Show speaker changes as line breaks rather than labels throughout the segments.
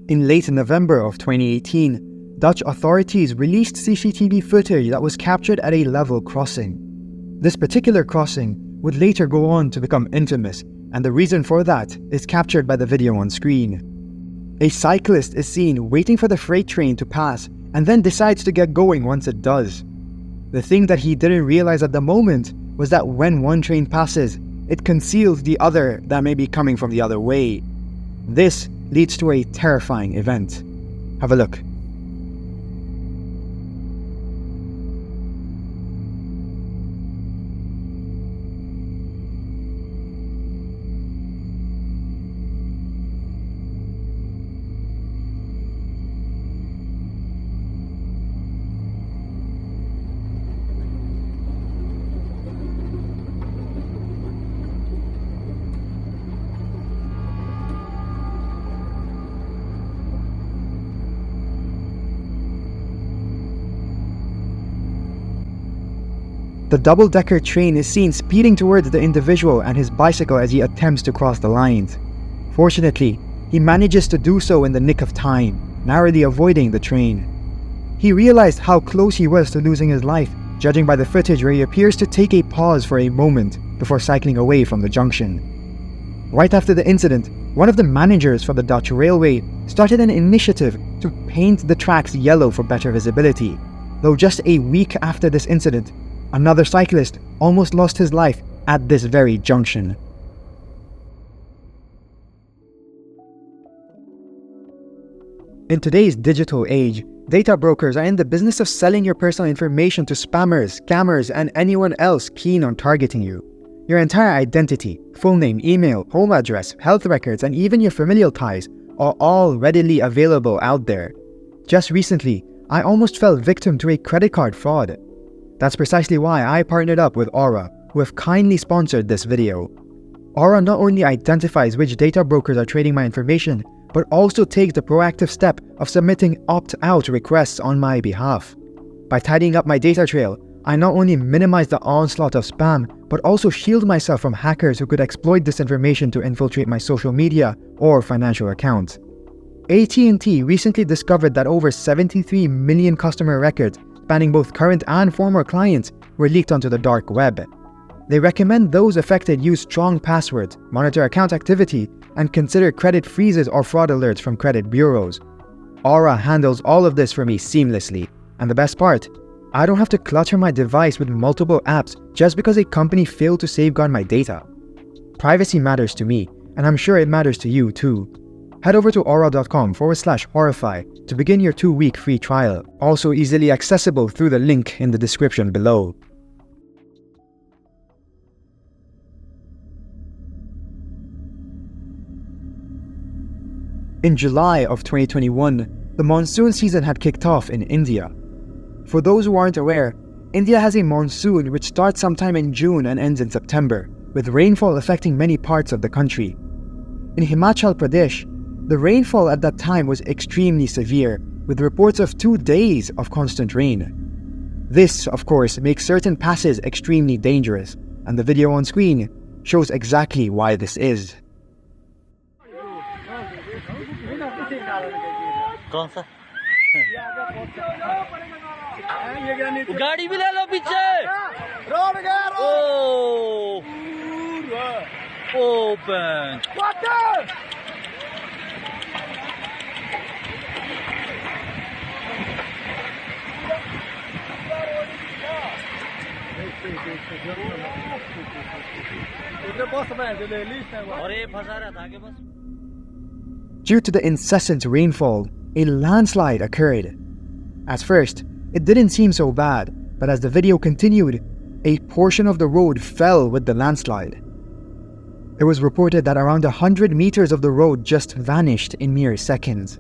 In late November of 2018, Dutch authorities released CCTV footage that was captured at a level crossing. This particular crossing would later go on to become infamous, and the reason for that is captured by the video on screen. A cyclist is seen waiting for the freight train to pass and then decides to get going once it does. The thing that he didn't realize at the moment was that when one train passes, it conceals the other that may be coming from the other way. This leads to a terrifying event. Have a look. The double-decker train is seen speeding towards the individual and his bicycle as he attempts to cross the lines. Fortunately, he manages to do so in the nick of time, narrowly avoiding the train. He realized how close he was to losing his life, judging by the footage where he appears to take a pause for a moment before cycling away from the junction. Right after the incident, one of the managers for the Dutch railway started an initiative to paint the tracks yellow for better visibility, though just a week after this incident, another cyclist almost lost his life at this very junction. In today's digital age, data brokers are in the business of selling your personal information to spammers, scammers, and anyone else keen on targeting you. Your entire identity, full name, email, home address, health records, and even your familial ties are all readily available out there. Just recently, I almost fell victim to a credit card fraud. That's precisely why I partnered up with Aura, who have kindly sponsored this video. Aura not only identifies which data brokers are trading my information, but also takes the proactive step of submitting opt-out requests on my behalf. By tidying up my data trail, I not only minimize the onslaught of spam, but also shield myself from hackers who could exploit this information to infiltrate my social media or financial accounts. AT&T recently discovered that over 73 million customer records spanning both current and former clients were leaked onto the dark web. They recommend those affected use strong passwords, monitor account activity, and consider credit freezes or fraud alerts from credit bureaus. Aura handles all of this for me seamlessly, and the best part, I don't have to clutter my device with multiple apps just because a company failed to safeguard my data. Privacy matters to me, and I'm sure it matters to you too. Head over to aura.com/horrify to begin your 2-week free trial, also easily accessible through the link in the description below. In July of 2021, the monsoon season had kicked off in India. For those who aren't aware, India has a monsoon which starts sometime in June and ends in September, with rainfall affecting many parts of the country. In Himachal Pradesh, the rainfall at that time was extremely severe, with reports of 2 days of constant rain. This, of course, makes certain passes extremely dangerous, and the video on screen shows exactly why this is.
Open.
Due to the incessant rainfall, a landslide occurred. At first, it didn't seem so bad, but as the video continued, a portion of the road fell with the landslide. It was reported that around 100 meters of the road just vanished in mere seconds.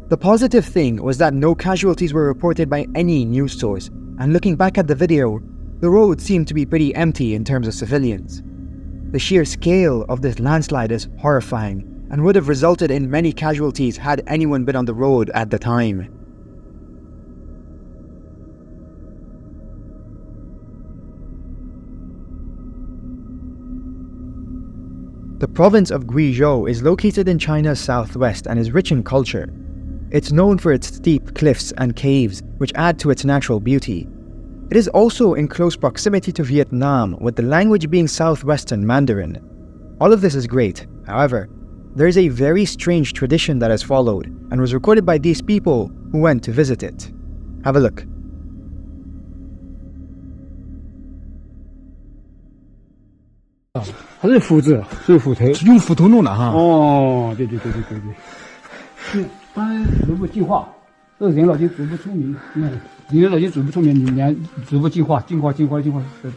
The positive thing was that no casualties were reported by any news source, and looking back at the video, the road seemed to be pretty empty in terms of civilians. The sheer scale of this landslide is horrifying and would have resulted in many casualties had anyone been on the road at the time. The province of Guizhou is located in China's southwest and is rich in culture. It's known for its steep cliffs and caves, which add to its natural beauty. It is also in close proximity to Vietnam, with the language being Southwestern Mandarin. All of this is great. However, there is a very strange tradition that is followed and was recorded by these people who went to visit it. Have a look.
它是斧子，是斧头，
用斧头弄的哈。
哦，对。当然逐步进化，这人脑筋逐步聪明，人脑筋逐步聪明，你连逐步进化，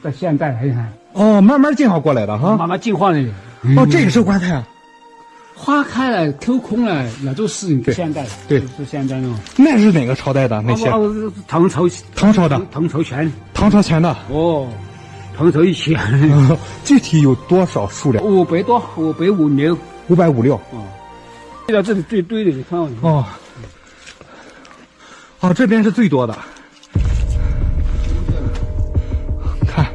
在现代来看。
哦，慢慢进化过来的哈。
慢慢进化的。
哦，这个是花开啊。
花开了，偷空了，那都是现代的。
对，
是现代的。
那是哪个朝代的那些？
唐朝的。唐朝前。
唐朝前的。
哦。唐朝以前，
具体有多少数量
？500多，556。
556。
哦，到这里最堆的，你看。
哦，好，这边是最多的。看，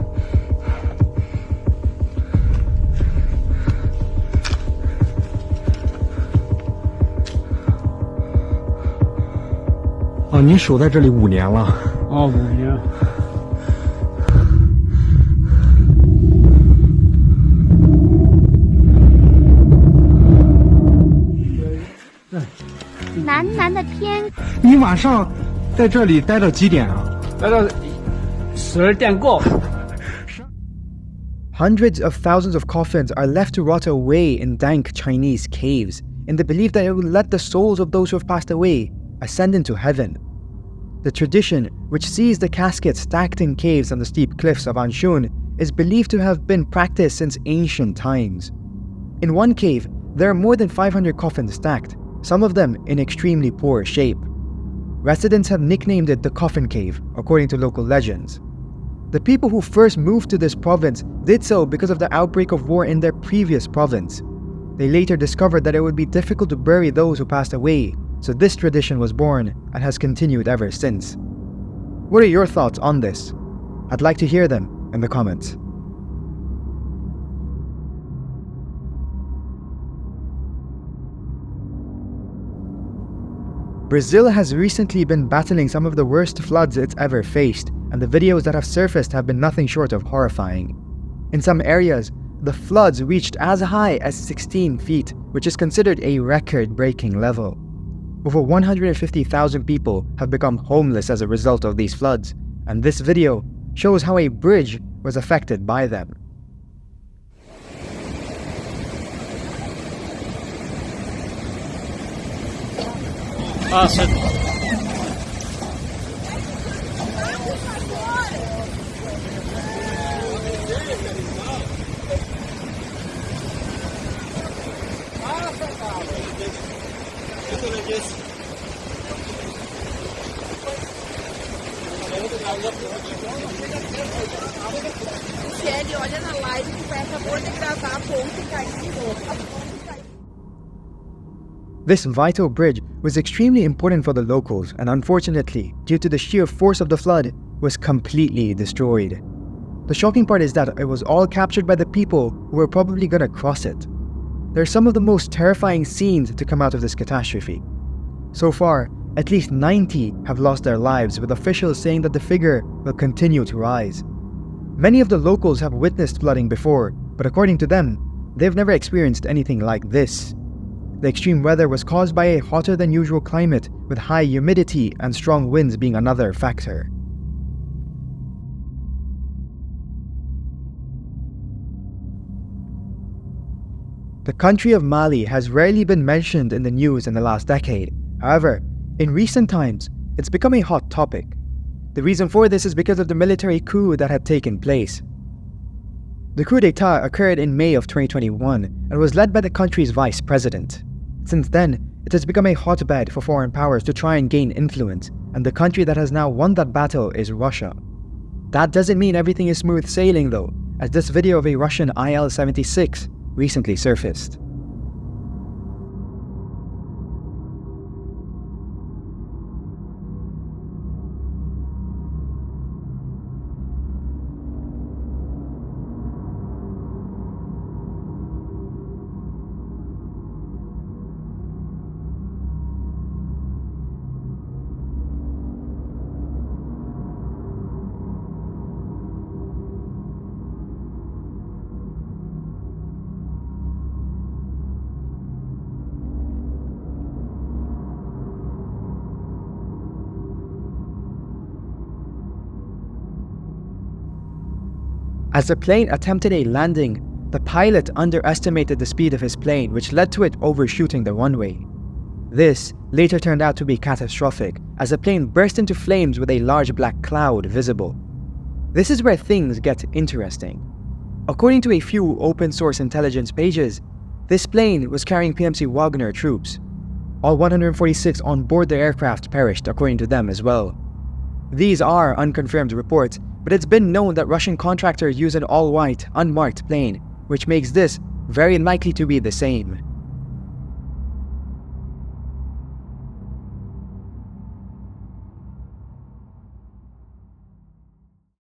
哦，您守在这里5年了。
哦，5年。
蓝蓝的天。
你晚上在这里待到几点啊？
待到12点过。
Hundreds of thousands of coffins are left to rot away in dank Chinese caves, in the belief that it will let the souls of those who have passed away ascend into heaven. The tradition, which sees the caskets stacked in caves on the steep cliffs of Anshun, is believed to have been practiced since ancient times. In one cave, there are more than 500 coffins stacked, some of them in extremely poor shape. Residents have nicknamed it the Coffin Cave, according to local legends. The people who first moved to this province did so because of the outbreak of war in their previous province. They later discovered that it would be difficult to bury those who passed away, so this tradition was born and has continued ever since. What are your thoughts on this? I'd like to hear them in the comments. Brazil has recently been battling some of the worst floods it's ever faced, and the videos that have surfaced have been nothing short of horrifying. In some areas, the floods reached as high as 16 feet, which is considered a record-breaking level. Over 150,000 people have become homeless as a result of these floods, and this video shows how a bridge was affected by them. This vital bridge was extremely important for the locals and unfortunately, due to the sheer force of the flood, was completely destroyed. The shocking part is that it was all captured by the people who were probably gonna cross it. They're some of the most terrifying scenes to come out of this catastrophe. So far, at least 90 have lost their lives, with officials saying that the figure will continue to rise. Many of the locals have witnessed flooding before, but according to them, they've never experienced anything like this. The extreme weather was caused by a hotter than usual climate, with high humidity and strong winds being another factor. The country of Mali has rarely been mentioned in the news in the last decade. However, in recent times, it's become a hot topic. The reason for this is because of the military coup that had taken place. The coup d'etat occurred in May of 2021 and was led by the country's vice president. Since then, it has become a hotbed for foreign powers to try and gain influence, and the country that has now won that battle is Russia. That doesn't mean everything is smooth sailing though, as this video of a Russian Il-76 recently surfaced. As the plane attempted a landing, the pilot underestimated the speed of his plane, which led to it overshooting the runway. This later turned out to be catastrophic, as the plane burst into flames with a large black cloud visible. This is where things get interesting. According to a few open-source intelligence pages, this plane was carrying PMC Wagner troops. All 146 on board the aircraft perished, according to them as well. These are unconfirmed reports, but it's been known that Russian contractors use an all-white, unmarked plane, which makes this very likely to be the same.